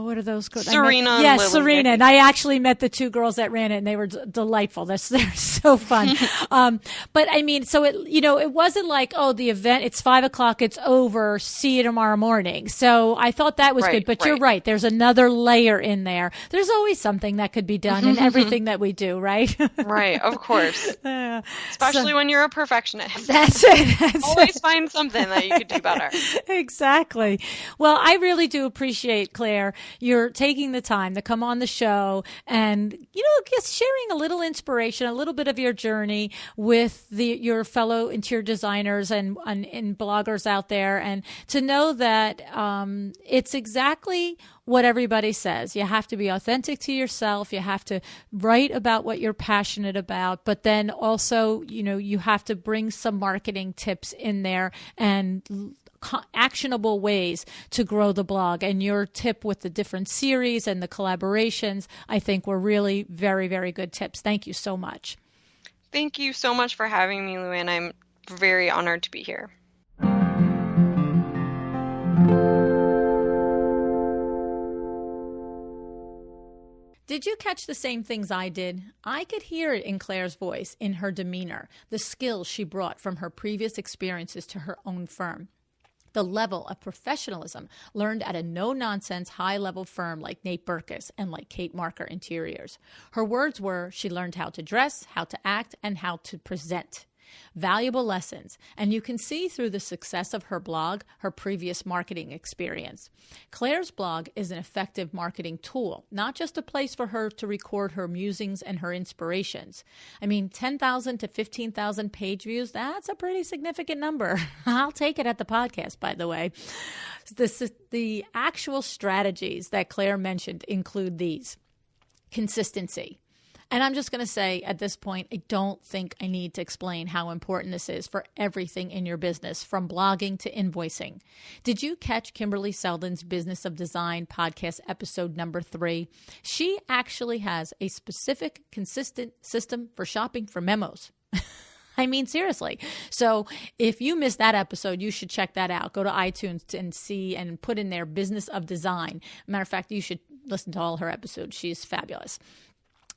B: what are those girls?
C: Serena.
B: Yes, Serena. And I actually met the two girls that ran it, and they were delightful. They're so fun. But I mean, so it wasn't like, the event, it's 5:00, it's over, see you tomorrow morning. So I thought that was good. But you're right. There's another layer in there. There's always something that could be done in everything that we do, right?
C: Right. Of course. Especially when you're a perfectionist.
B: That's it.
C: Always find something that you could do better.
B: Exactly. Well, I really do appreciate, Claire, you're taking the time to come on the show and, just sharing a little inspiration, a little bit of your journey with your fellow interior designers and bloggers out there, and to know that it's exactly what everybody says. You have to be authentic to yourself. You have to write about what you're passionate about, but then also, you have to bring some marketing tips in there and actionable ways to grow the blog. And your tip with the different series and the collaborations, I think were really very, very good tips. Thank you so much.
C: Thank you so much for having me, LuAnn. I'm very honored to be here.
B: Did Did you catch the same things I did? I could hear it in Claire's voice, in her demeanor, the skills she brought from her previous experiences to her own firm. The level of professionalism learned at a no-nonsense, high-level firm like Nate Berkus and like Kate Marker Interiors. Her words were, she learned how to dress, how to act, and how to present. Valuable lessons, and you can see through the success of her blog, her previous marketing experience. Claire's blog is an effective marketing tool, not just a place for her to record her musings and her inspirations. I mean, 10,000 to 15,000 page views, that's a pretty significant number. I'll take it at the podcast, by the way. The actual strategies that Claire mentioned include these. Consistency. And I'm just going to say at this point, I don't think I need to explain how important this is for everything in your business, from blogging to invoicing. Did you catch Kimberly Seldon's Business of Design podcast episode number 3? She actually has a specific, consistent system for shopping for memos. I mean, seriously. So if you missed that episode, you should check that out. Go to iTunes and see and put in there Business of Design. Matter of fact, you should listen to all her episodes. She's fabulous.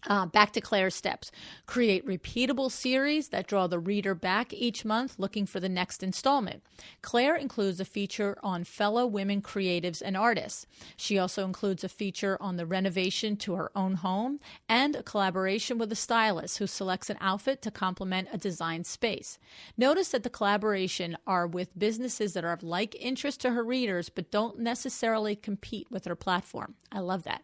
B: Back to Claire's steps. Create repeatable series that draw the reader back each month looking for the next installment. Claire includes a feature on fellow women creatives and artists. She also includes a feature on the renovation to her own home and a collaboration with a stylist who selects an outfit to complement a design space. Notice that the collaboration are with businesses that are of like interest to her readers but don't necessarily compete with her platform. I love that.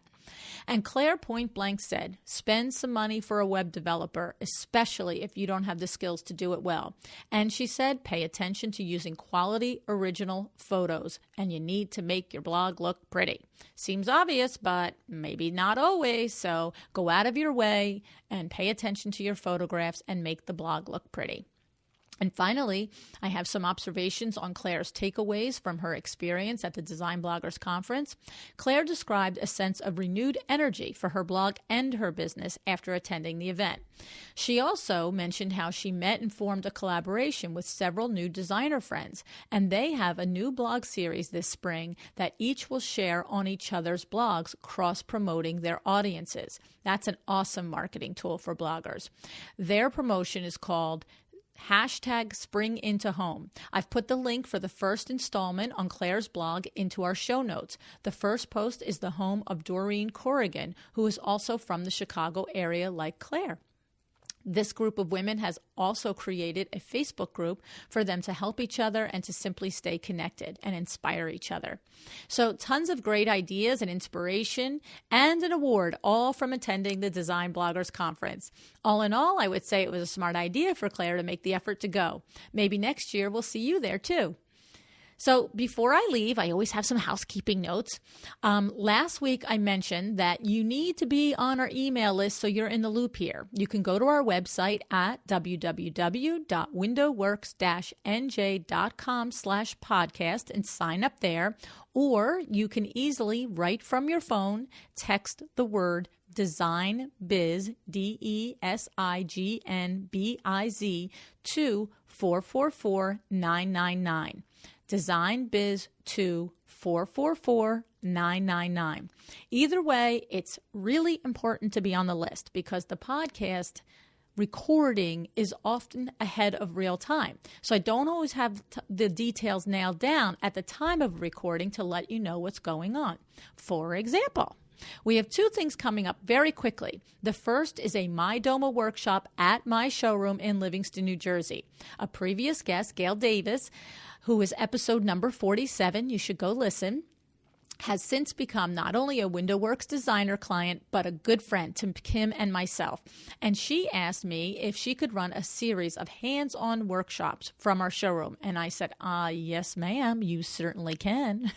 B: And Claire point blank said, spend some money for a web developer, especially if you don't have the skills to do it well. And she said, pay attention to using quality original photos, and you need to make your blog look pretty. Seems obvious, but maybe not always. So go out of your way and pay attention to your photographs and make the blog look pretty. And finally, I have some observations on Claire's takeaways from her experience at the Design Bloggers Conference. Claire described a sense of renewed energy for her blog and her business after attending the event. She also mentioned how she met and formed a collaboration with several new designer friends, and they have a new blog series this spring that each will share on each other's blogs, cross-promoting their audiences. That's an awesome marketing tool for bloggers. Their promotion is called #SpringIntoHome. I've put the link for the first installment on Claire's blog into our show notes. The first post is the home of Doreen Corrigan, who is also from the Chicago area like Claire. This group of women has also created a Facebook group for them to help each other and to simply stay connected and inspire each other. So tons of great ideas and inspiration and an award, all from attending the Design Bloggers Conference. All in all, I would say it was a smart idea for Claire to make the effort to go. Maybe next year we'll see you there too. So before I leave, I always have some housekeeping notes. Last week, I mentioned that you need to be on our email list so you're in the loop here. You can go to our website at www.windowworks-nj.com/podcast and sign up there. Or you can easily, right from your phone, text the word Design Biz, DESIGNBIZ, to 444-999. Design Biz to 444-999. Either way, it's really important to be on the list because the podcast recording is often ahead of real time. So I don't always have the details nailed down at the time of recording to let you know what's going on. For example, we have 2 things coming up very quickly. The first is a My Doma workshop at my showroom in Livingston, New Jersey. A previous guest, Gail Davis, who is episode number 47, you should go listen, has since become not only a WindowWorks designer client, but a good friend to Kim and myself. And she asked me if she could run a series of hands-on workshops from our showroom. And I said, yes, ma'am, you certainly can.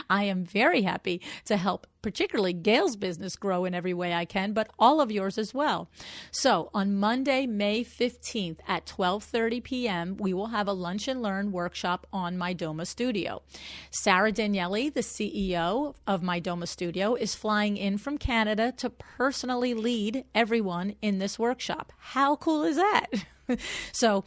B: I am very happy to help particularly Gail's business grow in every way I can, but all of yours as well. So on Monday, May 15th at 12:30 p.m., we will have a Lunch and Learn workshop on My Doma Studio. Sarah Danielli, the CEO of My Doma Studio, is flying in from Canada to personally lead everyone in this workshop. How cool is that? So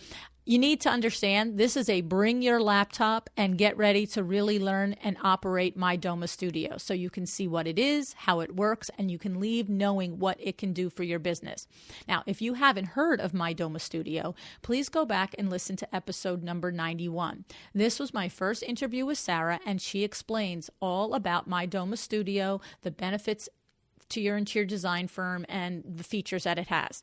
B: you need to understand this is a bring your laptop and get ready to really learn and operate My Doma Studio so you can see what it is, how it works, and you can leave knowing what it can do for your business. Now, if you haven't heard of My Doma Studio, please go back and listen to episode number 91. This was my first interview with Sarah, and she explains all about My Doma Studio, the benefits to your interior design firm, and the features that it has.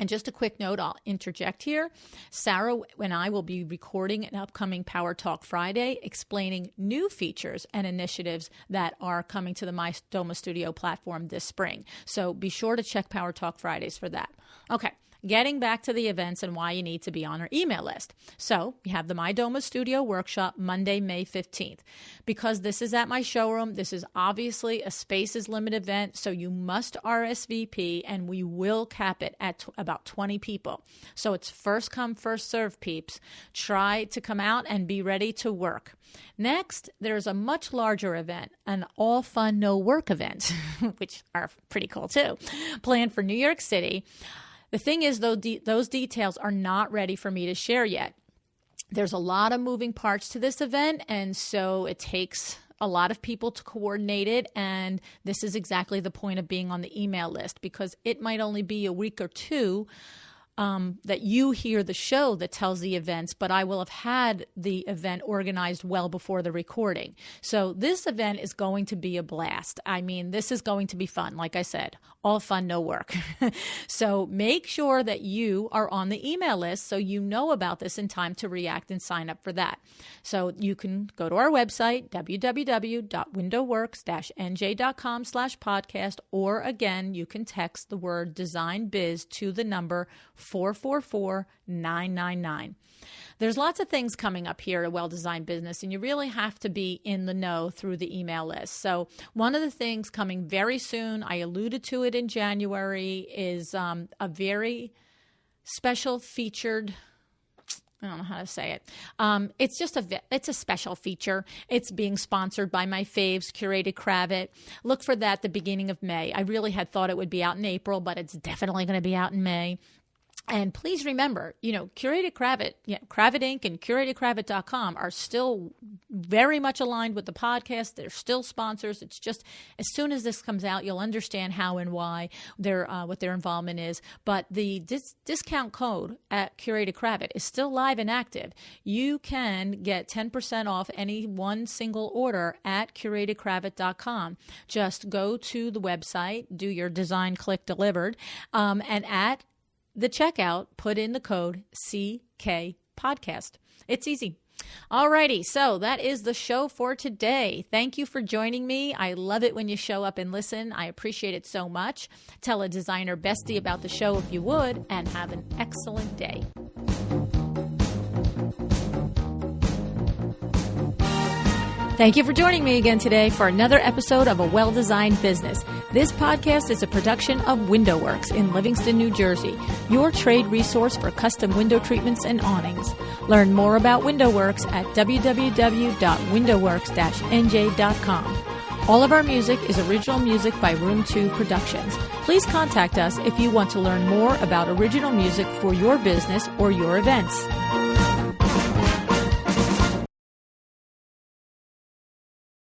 B: And just a quick note, I'll interject here. Sarah and I will be recording an upcoming Power Talk Friday explaining new features and initiatives that are coming to the My Doma Studio platform this spring. So be sure to check Power Talk Fridays for that. Okay. Getting back to the events and why you need to be on our email list. So we have the My Doma Studio Workshop Monday, May 15th. Because this is at my showroom, this is obviously a spaces limit event, so you must RSVP, and we will cap it at about 20 people. So it's first come, first serve, peeps. Try to come out and be ready to work. Next, there's a much larger event, an all fun, no work event, which are pretty cool too, planned for New York City. The thing is, though, those details are not ready for me to share yet. There's a lot of moving parts to this event, and so it takes a lot of people to coordinate it, and this is exactly the point of being on the email list, because it might only be a week or two that you hear the show that tells the events, but I will have had the event organized well before the recording. So this event is going to be a blast. I mean, this is going to be fun. Like I said, all fun, no work. So make sure that you are on the email list so you know about this in time to react and sign up for that. So you can go to our website, www.windowworks-nj.com/podcast, or again, you can text the word Design Biz to the number 444-999. There's lots of things coming up here at Well Designed Business, and you really have to be in the know through the email list. So one of the things coming very soon, I alluded to it in January, is a very special featured, I don't know how to say it. It's a special feature. It's being sponsored by my faves, Curated Cravat. Look for that at the beginning of May. I really had thought it would be out in April, but it's definitely going to be out in May. And please remember, Curated Cravat, Cravat Inc. and CuratedCravat.com are still very much aligned with the podcast. They're still sponsors. It's just as soon as this comes out, you'll understand how and why what their involvement is. But the discount code at Curated Cravat is still live and active. You can get 10% off any one single order at CuratedCravat.com. Just go to the website, do your design, click delivered, and at the checkout, put in the code CK Podcast. It's easy. Alrighty, so that is the show for today. Thank you for joining me. I love it when you show up and listen. I appreciate it so much. Tell a designer bestie about the show if you would, and have an excellent day. Thank you for joining me again today for another episode of A Well-Designed Business. This podcast is a production of WindowWorks in Livingston, New Jersey, your trade resource for custom window treatments and awnings. Learn more about WindowWorks at www.windowworks-nj.com. All of our music is original music by Room 2 Productions. Please contact us if you want to learn more about original music for your business or your events.